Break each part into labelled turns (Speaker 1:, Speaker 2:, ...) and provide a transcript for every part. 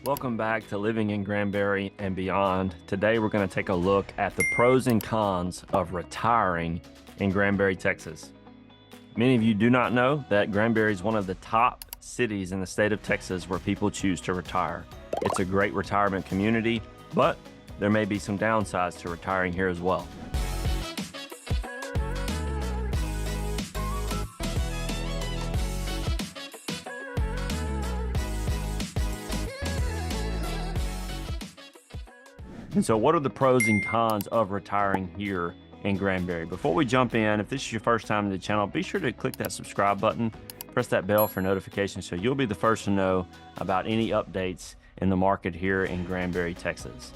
Speaker 1: Welcome back to Living in Granbury and Beyond. Today we're going to take a look at the pros and cons of retiring in Granbury, Texas. Many of you do not know that Granbury is one of the top cities in the state of Texas where people choose to retire. It's a great retirement community, but there may be some downsides to retiring here as well. And so what are the pros and cons of retiring here in Granbury? Before we jump in, if this is your first time in the channel, be sure to click that subscribe button, press that bell for notifications so you'll be the first to know about any updates in the market here in Granbury, Texas.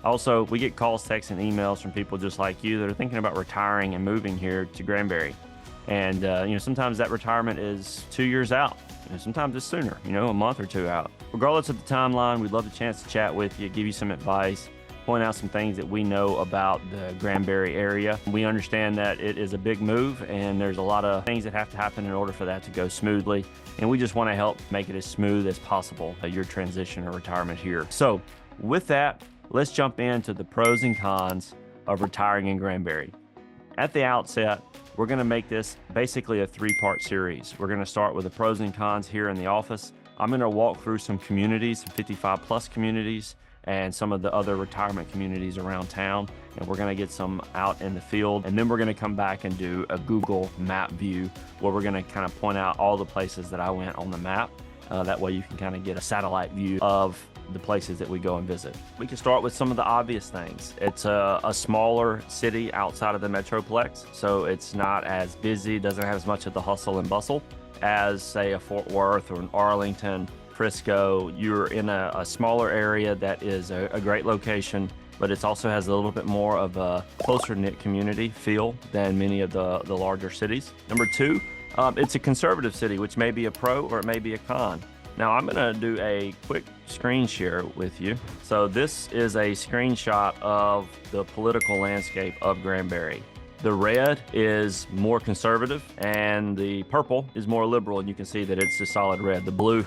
Speaker 1: Also, we get calls, texts, and emails from people just like you that are thinking about retiring and moving here to Granbury. And sometimes that retirement is 2 years out, and sometimes it's sooner, a month or two out. Regardless of the timeline, we'd love the chance to chat with you, give you some advice, point out some things that we know about the Granbury area. We understand that it is a big move and there's a lot of things that have to happen in order for that to go smoothly. And we just want to help make it as smooth as possible, your transition or retirement here. So with that, let's jump into the pros and cons of retiring in Granbury. At the outset, we're going to make this basically a three-part series. We're going to start with the pros and cons here in the office. I'm going to walk through some communities, some 55 plus communities, and some of the other retirement communities around town, and we're going to get some out in the field, and then we're going to come back and do a Google map view where we're going to kind of point out all the places that I went on the map. That way you can kind of get a satellite view of the places that we go and visit. We can start with some of the obvious things. It's a smaller city outside of the Metroplex, so it's not as busy, doesn't have as much of the hustle and bustle as, say, a Fort Worth or an Arlington, Frisco. You're in a smaller area that is a great location, but it also has a little bit more of a closer knit community feel than many of the larger cities. Number two, it's a conservative city, which may be a pro or it may be a con. Now I'm gonna do a quick screen share with you. So this is a screenshot of the political landscape of Granbury. The red is more conservative and the purple is more liberal, and you can see that it's a solid red. The blue,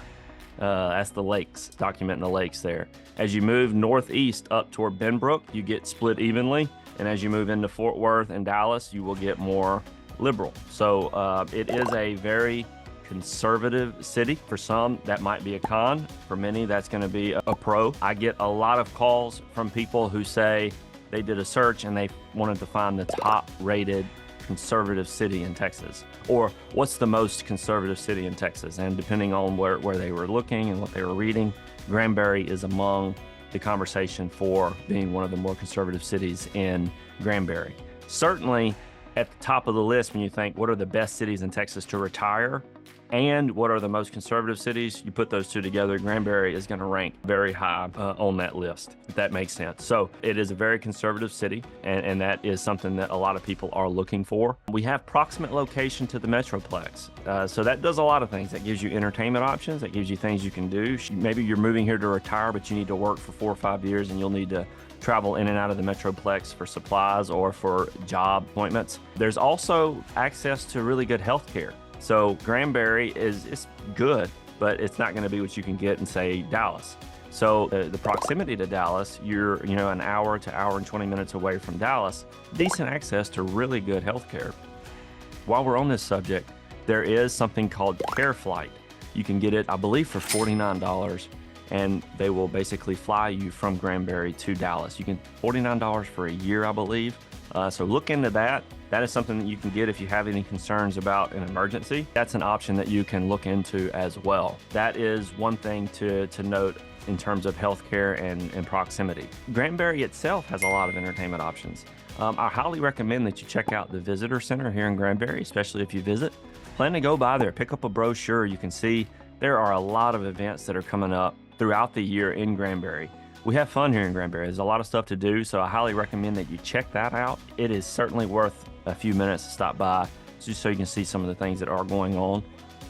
Speaker 1: that's the lakes, documenting the lakes there. As you move northeast up toward Benbrook, you get split evenly, and as you move into Fort Worth and Dallas, you will get more liberal. So it is a very conservative city. For some, that might be a con. For many, that's going to be a pro. I get a lot of calls from people who say they did a search and they wanted to find the top rated conservative city in Texas, or what's the most conservative city in Texas. And depending on where they were looking and what they were reading, Granbury is among the conversation for being one of the more conservative cities in Granbury. Certainly at the top of the list when you think what are the best cities in Texas to retire and what are the most conservative cities, you put those two together, Granbury is going to rank very high on that list, if that makes sense. So it is a very conservative city, and that is something that a lot of people are looking for. We have proximate location to the Metroplex. So that does a lot of things. That gives you entertainment options. That gives you things you can do. Maybe you're moving here to retire, but you need to work for 4 or 5 years, and you'll need to travel in and out of the Metroplex for supplies or for job appointments. There's also access to really good health care. So Granbury it's good, but it's not going to be what you can get in, say, Dallas. So the proximity to Dallas, you're an hour to hour and 20 minutes away from Dallas, decent access to really good health care. While we're on this subject, there is something called Care Flight. You can get it, I believe, for $49, and they will basically fly you from Granbury to Dallas. You can $49 for a year, I believe. So look into that. That is something that you can get if you have any concerns about an emergency. That's an option that you can look into as well. That is one thing to note in terms of healthcare and proximity. Granbury itself has a lot of entertainment options. I highly recommend that you check out the Visitor Center here in Granbury, especially if you visit. Plan to go by there, pick up a brochure. You can see there are a lot of events that are coming up throughout the year in Granbury. We have fun here in Granbury. There's a lot of stuff to do, so I highly recommend that you check that out. It is certainly worth a few minutes to stop by just so you can see some of the things that are going on.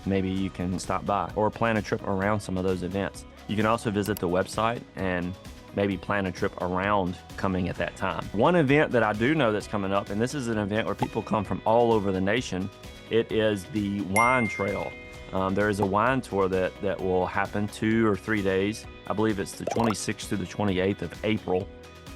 Speaker 1: Maybe you can stop by or plan a trip around some of those events. You can also visit the website and maybe plan a trip around coming at that time. One event that I do know that's coming up, and this is an event where people come from all over the nation, it is the Wine Trail. There is a wine tour that will happen 2 or 3 days. I believe it's the 26th through the 28th of April.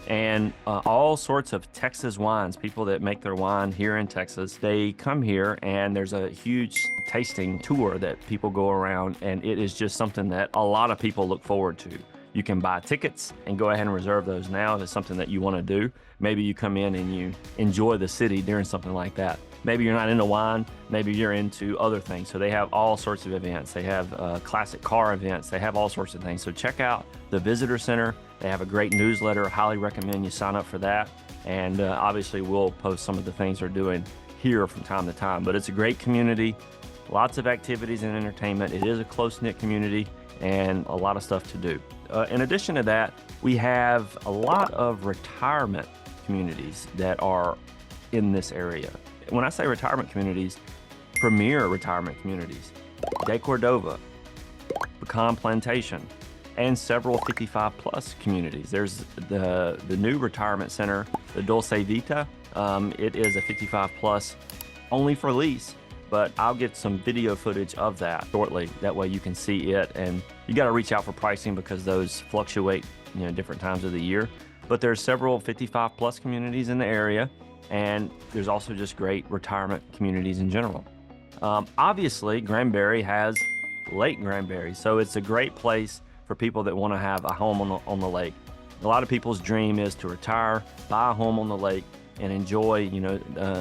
Speaker 1: And all sorts of Texas wines, people that make their wine here in Texas, they come here, and there's a huge tasting tour that people go around, and it is just something that a lot of people look forward to. You can buy tickets and go ahead and reserve those now if it's something that you want to do. Maybe you come in and you enjoy the city during something like that. Maybe you're not into wine, maybe you're into other things. So they have all sorts of events. They have classic car events. They have all sorts of things. So check out the Visitor Center. They have a great newsletter. Highly recommend you sign up for that. And obviously we'll post some of the things they're doing here from time to time. But it's a great community, lots of activities and entertainment. It is a close-knit community and a lot of stuff to do. In addition to that, we have a lot of retirement communities that are in this area. When I say retirement communities, premier retirement communities, De Cordova, Pecan Plantation, and several 55 plus communities. There's the new retirement center, the Dulce Vita. It is a 55 plus only for lease, but I'll get some video footage of that shortly. That way you can see it, and you got to reach out for pricing because those fluctuate, different times of the year. But there's several 55 plus communities in the area, and there's also just great retirement communities in general. Obviously, Granbury has Lake Granbury, so it's a great place for people that want to have a home on the lake. A lot of people's dream is to retire, buy a home on the lake, and enjoy,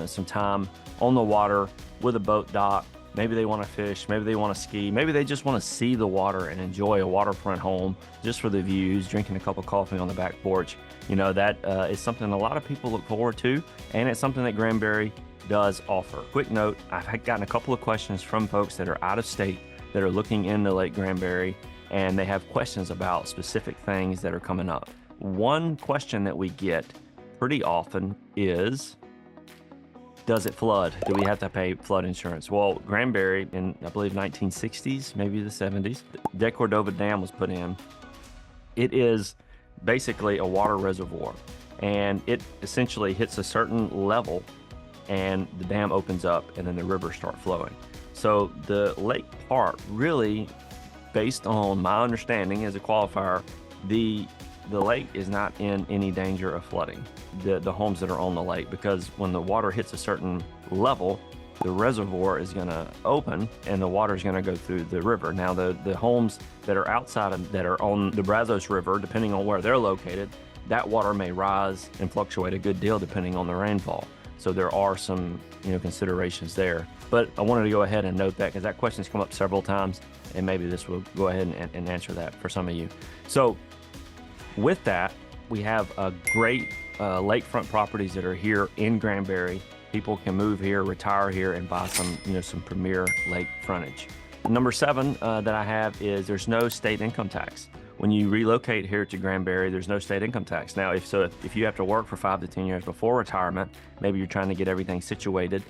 Speaker 1: some time on the water with a boat dock. Maybe they want to fish, maybe they want to ski, maybe they just want to see the water and enjoy a waterfront home just for the views, drinking a cup of coffee on the back porch. That is something a lot of people look forward to, and it's something that Granbury does offer. Quick note, I've gotten a couple of questions from folks that are out of state that are looking into Lake Granbury, and they have questions about specific things that are coming up. One question that we get pretty often is, does it flood? Do we have to pay flood insurance? Well, Granbury in, I believe, 1960s, maybe the 70s, De Cordova Dam was put in. It is basically a water reservoir, and it essentially hits a certain level, and the dam opens up, and then the rivers start flowing. So the lake part really, based on my understanding as a qualifier, the lake is not in any danger of flooding the homes that are on the lake, because when the water hits a certain level, the reservoir is going to open and the water is going to go through the river. Now, the homes that are outside of, that are on the Brazos River, depending on where they're located, that water may rise and fluctuate a good deal depending on the rainfall. So there are some considerations there. But I wanted to go ahead and note that because that question's come up several times, and maybe this will go ahead and answer that for some of you. So with that, we have a great lakefront properties that are here in Granbury. People can move here, retire here, and buy some, some premier lake frontage. Number 7 that I have is there's no state income tax. When you relocate here to Granbury, there's no state income tax. Now, if you have to work for 5 to 10 years before retirement, maybe you're trying to get everything situated,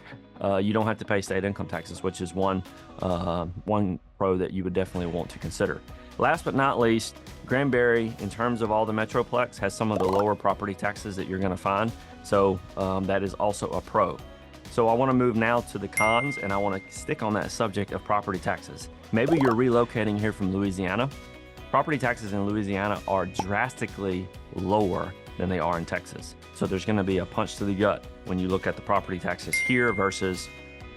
Speaker 1: you don't have to pay state income taxes, which is one pro that you would definitely want to consider. Last but not least, Granbury, in terms of all the Metroplex, has some of the lower property taxes that you're going to find. So that is also a pro. So I want to move now to the cons, and I want to stick on that subject of property taxes. Maybe you're relocating here from Louisiana. Property taxes in Louisiana are drastically lower than they are in Texas. So there's going to be a punch to the gut when you look at the property taxes here versus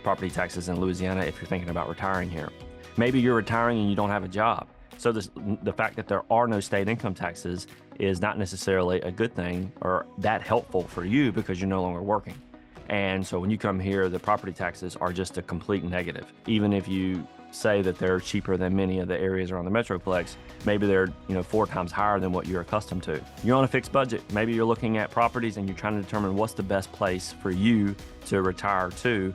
Speaker 1: property taxes in Louisiana if you're thinking about retiring here. Maybe you're retiring and you don't have a job. So the fact that there are no state income taxes is not necessarily a good thing or that helpful for you because you're no longer working. And so when you come here, the property taxes are just a complete negative. Even if you say that they're cheaper than many of the areas around the Metroplex, maybe they're 4 times higher than what you're accustomed to. You're on a fixed budget. Maybe you're looking at properties and you're trying to determine what's the best place for you to retire to.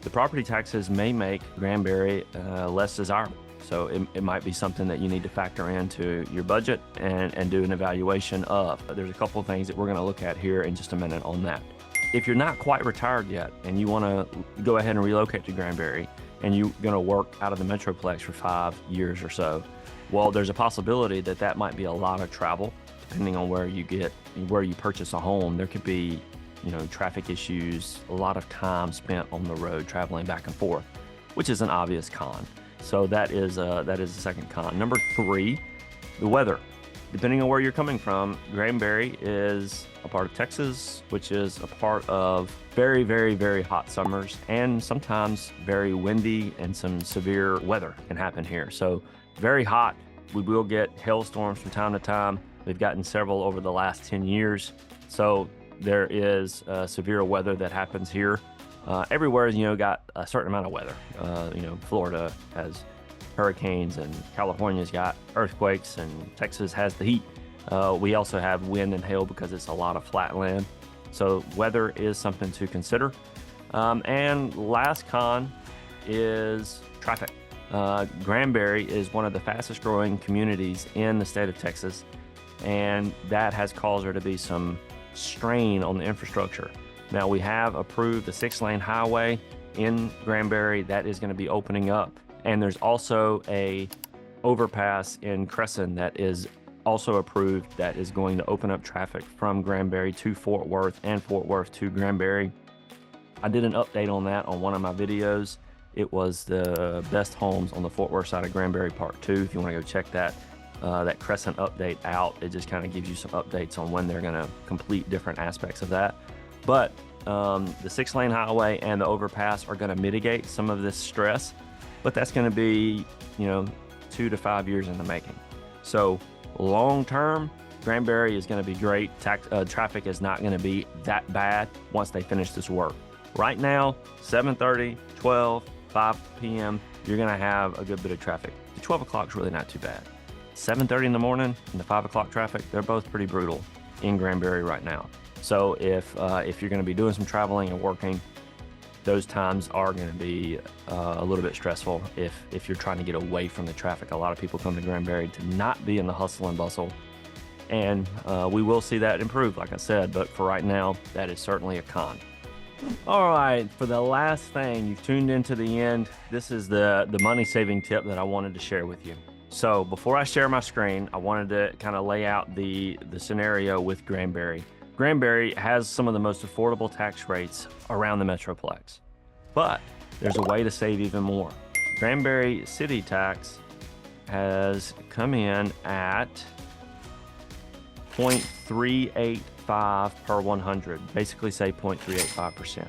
Speaker 1: The property taxes may make Granbury less desirable. So it might be something that you need to factor into your budget and do an evaluation of. There's a couple of things that we're going to look at here in just a minute on that. If you're not quite retired yet and you want to go ahead and relocate to Granbury and you're going to work out of the Metroplex for 5 years or so, well, there's a possibility that that might be a lot of travel depending on where you purchase a home. There could be, traffic issues, a lot of time spent on the road traveling back and forth, which is an obvious con. So that is the second con. Number 3, the weather. Depending on where you're coming from, Granbury is a part of Texas, which is a part of very, very, very hot summers, and sometimes very windy, and some severe weather can happen here. So very hot. We will get hailstorms from time to time. We've gotten several over the last 10 years. So there is severe weather that happens here. Everywhere, got a certain amount of weather. Florida has hurricanes, and California's got earthquakes, and Texas has the heat. We also have wind and hail because it's a lot of flat land. So weather is something to consider. And last con is traffic. Granbury is one of the fastest growing communities in the state of Texas, and that has caused there to be some strain on the infrastructure. Now, we have approved the 6-lane highway in Granbury that is going to be opening up. And there's also a overpass in Crescent that is also approved that is going to open up traffic from Granbury to Fort Worth and Fort Worth to Granbury. I did an update on that on one of my videos. It was the best homes on the Fort Worth side of Granbury Part 2. If you want to go check that Crescent update out, it just kind of gives you some updates on when they're going to complete different aspects of that. But the 6-lane highway and the overpass are going to mitigate some of this stress. But that's going to be, 2 to 5 years in the making. So long term, Granbury is going to be great. Traffic is not going to be that bad once they finish this work. Right now, 7:30, 12, 5 p.m., you're going to have a good bit of traffic. The 12 o'clock is really not too bad. 7:30 in the morning and the 5 o'clock traffic, they're both pretty brutal in Granbury right now. So if you're going to be doing some traveling and working, those times are going to be a little bit stressful if you're trying to get away from the traffic. A lot of people come to Granbury to not be in the hustle and bustle, and we will see that improve, like I said, but for right now, that is certainly a con. All right, for the last thing, you've tuned into the end. This is the money-saving tip that I wanted to share with you. So before I share my screen, I wanted to kind of lay out the scenario with Granbury. Granbury has some of the most affordable tax rates around the Metroplex, but there's a way to save even more. Granbury city tax has come in at 0.385 per 100, basically say 0.385%.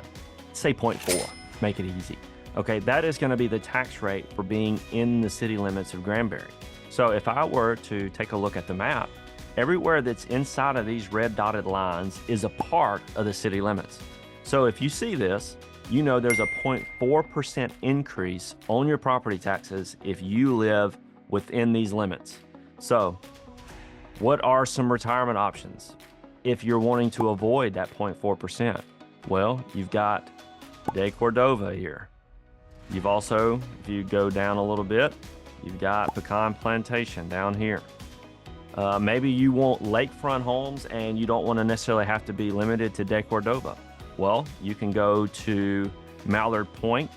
Speaker 1: Say 0.4, make it easy. Okay, that is going to be the tax rate for being in the city limits of Granbury. So if I were to take a look at the map, everywhere that's inside of these red dotted lines is a part of the city limits. So if you see this, you know there's a 0.4% increase on your property taxes if you live within these limits. So what are some retirement options if you're wanting to avoid that 0.4%? Well, you've got De Cordova here. You've also, if you go down a little bit, you've got Pecan Plantation down here. Maybe you want lakefront homes and you don't want to necessarily have to be limited to De Cordova. Well, you can go to Mallard Point.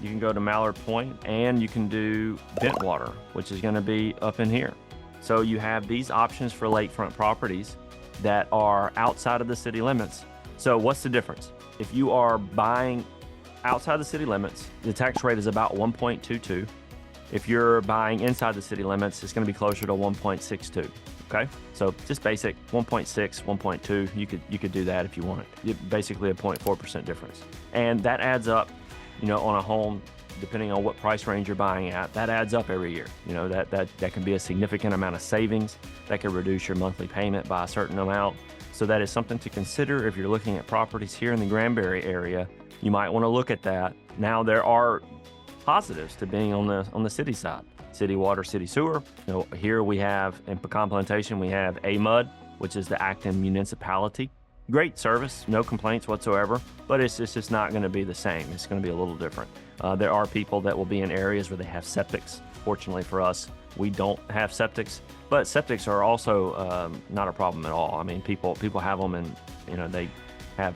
Speaker 1: You can go to Mallard Point and you can do Bentwater, which is going to be up in here. So you have these options for lakefront properties that are outside of the city limits. So what's the difference? If you are buying outside the city limits, the tax rate is about 1.22. If you're buying inside the city limits, it's going to be closer to 1.62. Okay, so just basic 1.6, 1.2. You could do that if you want it. Basically a 0.4% difference, and that adds up. On a home, depending on what price range you're buying at, that adds up every year. That can be a significant amount of savings. That could reduce your monthly payment by a certain amount. So that is something to consider if you're looking at properties here in the Granbury area. You might want to look at that. Now there are positives to being on the city side. City water, city sewer. Here we have in Pecan Plantation, we have AMUD, which is the Acton municipality. Great service, no complaints whatsoever, but it's just not going to be the same. It's going to be a little different. There are people that will be in areas where they have septics. Fortunately for us, we don't have septics, but septics are also not a problem at all. I mean, people have them, and they have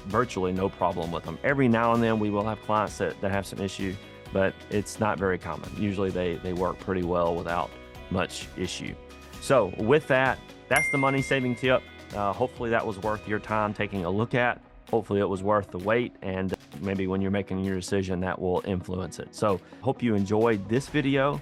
Speaker 1: virtually no problem with them. Every now and then we will have clients that have some issue, but it's not very common. Usually they work pretty well without much issue. So with that, that's the money saving tip. Hopefully that was worth your time taking a look at. Hopefully it was worth the wait, and maybe when you're making your decision, that will influence it. So hope you enjoyed this video.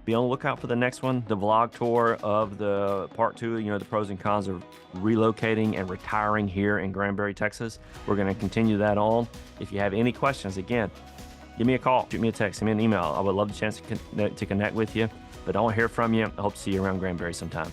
Speaker 1: Be on the lookout for the next one, the vlog tour of the part 2, you know, the pros and cons of relocating and retiring here in Granbury, Texas. We're going to continue that on. If you have any questions, again, give me a call, shoot me a text, send me an email. I would love the chance to connect with you. But I don't hear from you. I hope to see you around Granbury sometime.